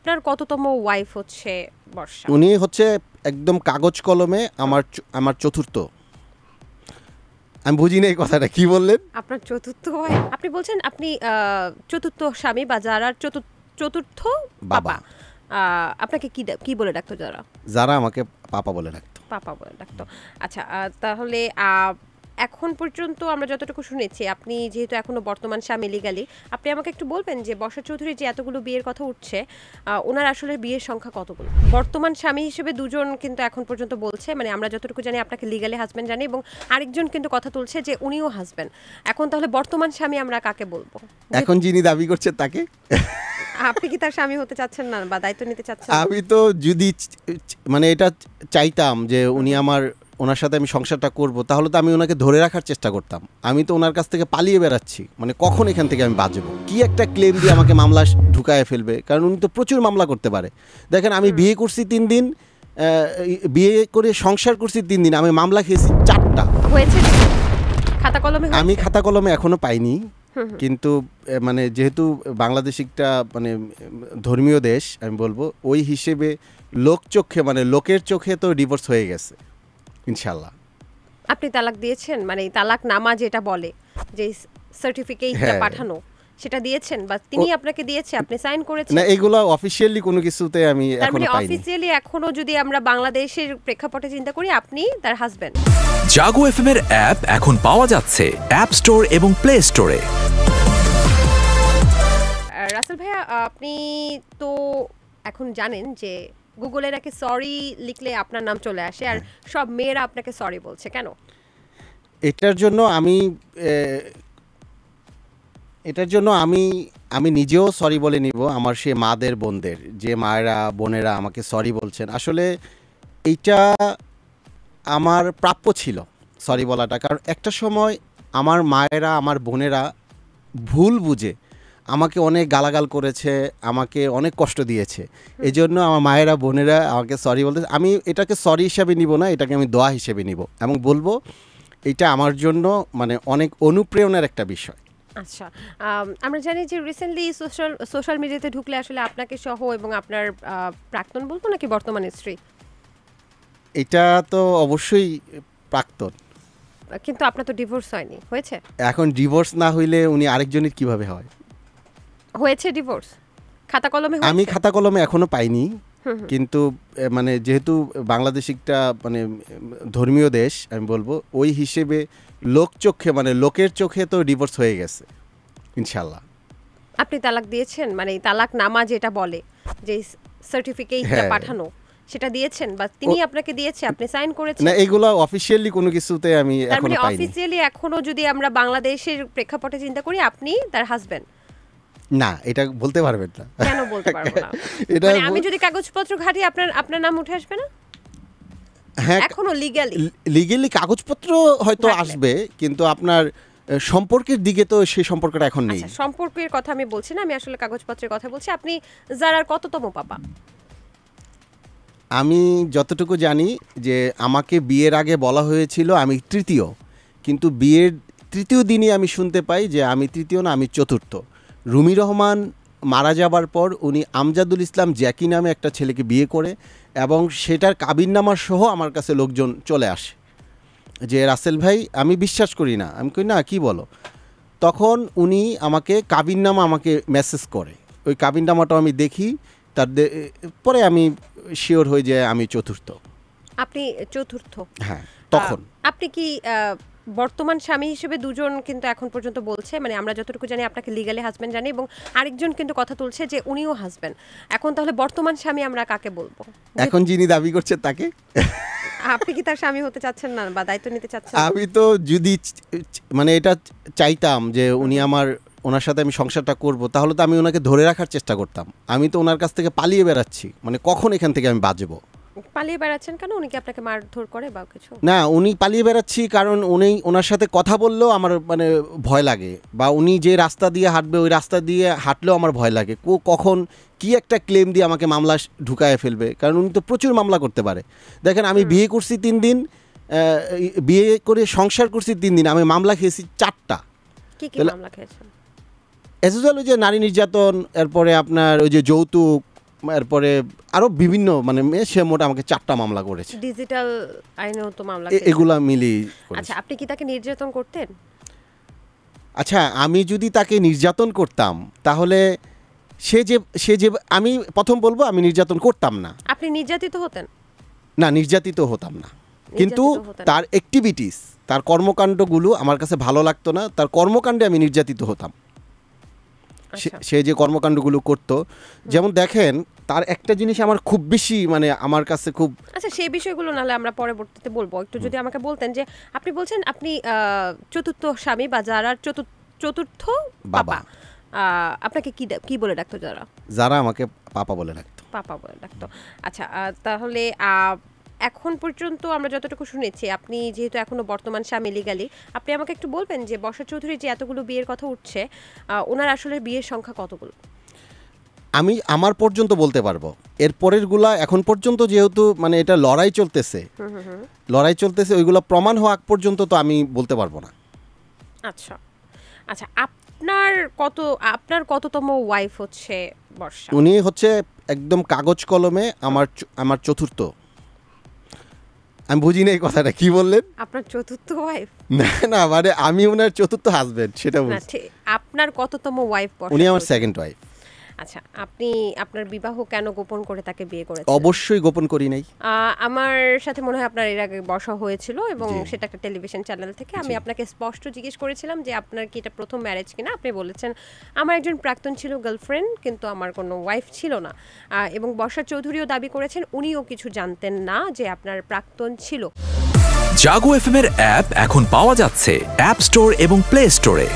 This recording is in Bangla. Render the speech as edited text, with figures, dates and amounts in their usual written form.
আপনার কততম ওয়াইফ হচ্ছে বর্ষা? উনি হচ্ছে একদম কাগজ কলমে আমার চতুর্থ। আমি বুঝি না এই কথাটা কি বললেন। আপনার চতুর্থ ওয়াইফ? আপনি বলছেন আপনি চতুর্থ স্বামী বা যারা চতুর্থ বাবা। আপনাকে কি বলে ডাকতো যারা? যারা আমাকে পাপা বলে ডাকতো। পাপা বলে ডাকতো। আচ্ছা, তাহলে এখন পর্যন্ত আমরা যতটুকু শুনেছি, আপনি যেহেতু এখনো বর্তমান স্বামী লিগালি, আপনি আমাকে একটু বলবেন যে বর্ষা চৌধুরী যে এতগুলো বিয়ের কথা উঠছে, ওনার আসলে বিয়ের সংখ্যা কতগুলো? বর্তমান স্বামী হিসেবে দুজন কিন্তু এখন পর্যন্ত বলছে, মানে আমরা যতটুকু জানি আপনাকে লিগালি হাজবেন্ড জানি, এবং আরেকজন কিন্তু কথা তুলছে যে উনিও হাজবেন্ড। এখন তাহলে বর্তমান স্বামী আমরা কাকে বলবো? এখন যিনি দাবি করছেন তাকে। আপনি কি তার স্বামী হতে চাচ্ছেন না বা দায়িত্ব নিতে চাচ্ছেন? আমি তো যদি মানে এটা চাইতাম যে ওনার সাথে আমি সংসারটা করব, তাহলে তো আমি ওনাকে ধরে রাখার চেষ্টা করতাম। আমি তো ওনার কাছ থেকে পালিয়ে বেড়াচ্ছি, মানে কখন এখান থেকে আমি বাঁচবো, কি একটা ক্লেম দিয়ে আমাকে মামলা ঢুকায় ফেলবে, কারণ উনি তো প্রচুর মামলা করতে পারে। দেখেন, আমি বিয়ে করছি 3 দিন, বিয়ে করে সংসার করছি 3 দিন, আমি মামলা খেয়েছি 4টা। হয়েছে খাতা কলমে? আমি খাতা কলমে এখনো পাইনি, কিন্তু মানে যেহেতু বাংলাদেশ একটা মানে ধর্মীয় দেশ, আমি বলবো ওই হিসেবে লোকের চোখে তো ডিভোর্স হয়ে গেছে ইনশাল্লাহ। আপনি তালাক দিয়েছেন? মানে তালাক নামা যেটা বলে, যে সার্টিফিকেটটা পাঠানো, সেটা দিয়েছেন বা তিনি আপনাকে দিয়েছে, আপনি সাইন করেছেন? না, এগুলো অফিশিয়ালি কোনো কিছুতে আমি এখনো পাইনি। অফিশিয়ালি এখনো যদি আমরা বাংলাদেশের প্রেক্ষাপটে চিন্তা করি, আপনি তার হাজবেন্ড। জাগো এফএম এর অ্যাপ এখন পাওয়া যাচ্ছে অ্যাপ স্টোর এবং প্লে স্টোরে। রাসেল ভাইয়া, আপনি তো এখন জানেন যে গুগলে নাকি সরি লিখলে আপনার নাম চলে আসে, আর সব মেয়েরা আপনাকে সরি বলছে, কেন? এটার জন্য আমি নিজেও সরি বলে নিব, আমার সে মাদের বোনদের, যে মায়েরা বোনেরা আমাকে সরি বলছেন। আসলে এইটা আমার প্রাপ্য ছিল সরি বলাটা, কারণ একটা সময় আমার মায়েরা আমার বোনেরা ভুল বুঝে আমাকে অনেক গালাগাল করেছে, আমাকে অনেক কষ্ট দিয়েছে। এই জন্য আমার মায়েরা বোনেরা আমাকে সরি বলতে, আমি এটাকে সরি হিসেবে নিব না, এটাকে আমি দোয়া হিসেবে নিব এবং বলবো এটা আমার জন্য মানে অনেক অনুপ্রেরণার একটা বিষয়। আচ্ছা, আমরা জানি যে রিসেন্টলি সোশ্যাল মিডিয়াতে ঢুকলে আসলে আপনাকে সহ এবং আপনার প্রাক্তন বলবো নাকি বর্তমান স্ত্রী, এটা তো অবশ্যই প্রাক্তন, কিন্তু আপনার তো ডিভোর্স হয়নি, হয়েছে? এখন ডিভোর্স না হইলে উনি আরেকজনের কিভাবে হয়? হয়েছে ডিভোর্স? খাতা কলমে? আমি খাতা কলমে এখনো পাইনি, কিন্তু মানে যেহেতু বাংলাদেশ একটা মানে ধর্মীয় দেশ, আমি বলবো ওই হিসেবে লোকের চোখে তো ডিভোর্স হয়ে গেছে ইনশাল্লাহ। আপনি তালাক দিয়েছেন? মানে তালাক নামা যেটা বলে, যে সার্টিফিকেটটা পাঠানো, সেটা দিয়েছেন বা তিনি আপনাকে দিয়েছে, আপনি সাইন করেছেন? না, এগুলো অফিশিয়ালি কোনো কিছুতে আমি এখনো পাইনি। অফিশিয়ালি এখনো যদি আমরা বাংলাদেশের প্রেক্ষাপটে চিন্তা করি, আপনি তার হাজবেন্ড? না, এটা বলতে পারবেন না। কেন বলতে পারবো না? মানে আমি যদি কাগজপত্র ঘাটি, আপনার নাম উঠে আসবে না? হ্যাঁ, এখনো লিগ্যালি কাগজপত্র হয়তো আসবে, কিন্তু আপনার সম্পর্কের দিকে তো সেই সম্পর্কটা এখন নেই। সম্পর্কের কথা আমি বলছি না, আমি আসলে কাগজপত্রের কথা বলছি। আপনি যারার কততম পাপা? আমি যতটুকু জানি যে আমাকে বিয়ের আগে বলা হয়েছিল আমি তৃতীয়, কিন্তু বিয়ের তৃতীয় দিনই আমি শুনতে পাই যে আমি তৃতীয় না, আমি চতুর্থ। রুমি রহমান মারা যাবার পর উনি আমজাদুল ইসলাম জ্যাকি নামে একটা ছেলেকে বিয়ে করে, এবং সেটার কাবিননামা সহ আমার কাছে লোকজন চলে আসে যে রাসেল ভাই, আমি বিশ্বাস করি না, আমি কই না, কি বলো? তখন উনি আমাকে কাবিননামা আমাকে মেসেজ করে, ওই কাবিননামাটাও আমি দেখি, পরে আমি শিওর হই যে আমি চতুর্থ। আপনি চতুর্থ? হ্যাঁ। তখন আপনি কি বর্তমান স্বামী হিসেবে দুজন কিন্তু এখন পর্যন্ত বলছে, মানে আমরা যতটুকু জানি আপনাকে লিগালি হাজবেন্ড জানি, এবং আরেকজন কিন্তু কথা তুলছে যে উনিও হাজবেন্ড। এখন তাহলে বর্তমান স্বামী আমরা কাকে বলবো? এখন যিনি দাবি করছেন তাকে। আপনি কি তার স্বামী হতে চাচ্ছেন না বা দায়িত্ব নিতে চাচ্ছেন? আমি তো যদি মানে এটা চাইতাম যে ওনার সাথে আমি সংসারটা করব, তাহলে তো আমি ওনাকে ধরে রাখার চেষ্টা করতাম। আমি তো ওনার কাছ থেকে পালিয়ে বেড়াচ্ছি, মানে কখন এখান থেকে আমি বাঁচবো। পালিয়ে বেড়াচ্ছেন কেন? উনি কি আপনাকে মারধর করে বা কিছু? না, উনি পালিয়ে বেড়াচ্ছি কারণ ওনার সাথে কথা বললেও আমার মানে ভয় লাগে, বা উনি যে রাস্তা দিয়ে হাঁটবে ওই রাস্তা দিয়ে হাঁটলেও আমার ভয় লাগে, কখন কি একটা ক্লেম দিয়ে আমাকে মামলা ঢুকায় ফেলবে, কারণ উনি তো প্রচুর মামলা করতে পারে। দেখেন, আমি বিয়ে করছি 3 দিন, বিয়ে করে সংসার করছি 3 দিন, আমি মামলা খেয়েছি 4টা। কি মামলা খেয়েছেন? এজ ওয়েল ওই যে নারী নির্যাতন, এরপরে আপনার ওই যে যৌতুক, এরপরে আরও বিভিন্ন মানে সে মোটা আমাকে 4টা মামলা করেছে, ডিজিটাল আইনেও তো মামলা এগুলা মিলি। আচ্ছা, আপনি কি তাকে নির্যাতন করতেন? আচ্ছা, আমি যদি তাকে নির্যাতন করতাম তাহলে সে যে আমি প্রথম বলবো আমি নির্যাতন করতাম না। আপনি নির্যাতিত হতেন? না, নির্যাতিত হতাম না, কিন্তু হতেন না। তার অ্যাক্টিভিটিস, তার কর্মকাণ্ডগুলো আমার কাছে ভালো লাগতো না। তার কর্মকাণ্ডে আমি নির্যাতিত হতাম। আচ্ছা। সে যে কর্মকাণ্ডগুলো করতো, যেমন দেখেন তার একটা জিনিস আমার খুব বেশি মানে আমার কাছে খুব। আচ্ছা, সেই বিষয়গুলো নাহলে আমরা পরবর্তীতে বলবো। একটু যদি আমাকে বলতেন যে আপনি বলছেন আপনি চতুর্থ স্বামী বা যারা চতুর্থ বাবা, আপনাকে কি বলে ডাকতো? যারা আমাকে পাপা বলে ডাকতো। পাপা বলে ডাকতো। আচ্ছা, তাহলে এখন পর্যন্ত আমরা যতটুকু শুনেছি, আপনি যেহেতু এখনো বর্তমান স্বামী লিগালি, আপনি আমাকে একটু বলবেন যে বর্ষা চৌধুরী যে এতগুলো বিয়ের কথা উঠছে, ওনার আসলে বিয়ের সংখ্যা কতগুলো? আমি আমার পর্যন্ত বলতে পারবো, এর পরেরগুলা এখন পর্যন্ত যেহেতু মানে এটা লড়াই চলতেছে, ওইগুলো প্রমাণ হওয়া আগ পর্যন্ত তো আমি বলতে পারবো না। আচ্ছা আচ্ছা, আপনার কততম ওয়াইফ হচ্ছে বর্ষা? উনি হচ্ছে একদম কাগজ কলমে আমার চতুর্থ। আমি বুঝি না এই কথাটা কি বললেন। আপনার চতুর্থ ওয়াইফ? না মানে আমি ওনার চতুর্থ হাজবেন্ড, সেটা না, বলছি। আপনার কততম ওয়াইফ? উনি আমার সেকেন্ড ওয়াইফ। আচ্ছা, আপনি আপনার বিবাহ কেন গোপন করে তাকে বিয়ে করেছেন? অবশ্যই গোপন করি নাই। আমার সাথে মনে হয় আপনার এর আগে বসা হয়েছিল, এবং সেটা একটা টেলিভিশন চ্যানেল থেকে। আমি আপনাকে স্পষ্ট জিজ্ঞেস করেছিলাম যে আপনার কি এটা প্রথম ম্যারেজ কিনা। আপনি বলেছেন আমার একজন প্রাক্তন ছিল গার্লফ্রেন্ড, কিন্তু আমার কোনো ওয়াইফ ছিল না। এবং বর্ষা চৌধুরীও দাবি করেছেন উনিও কিছু জানতেন না যে আপনার প্রাক্তন ছিল। জাগো এফএম এর অ্যাপ এখন পাওয়া যাচ্ছে অ্যাপ স্টোর এবং প্লে স্টোরে।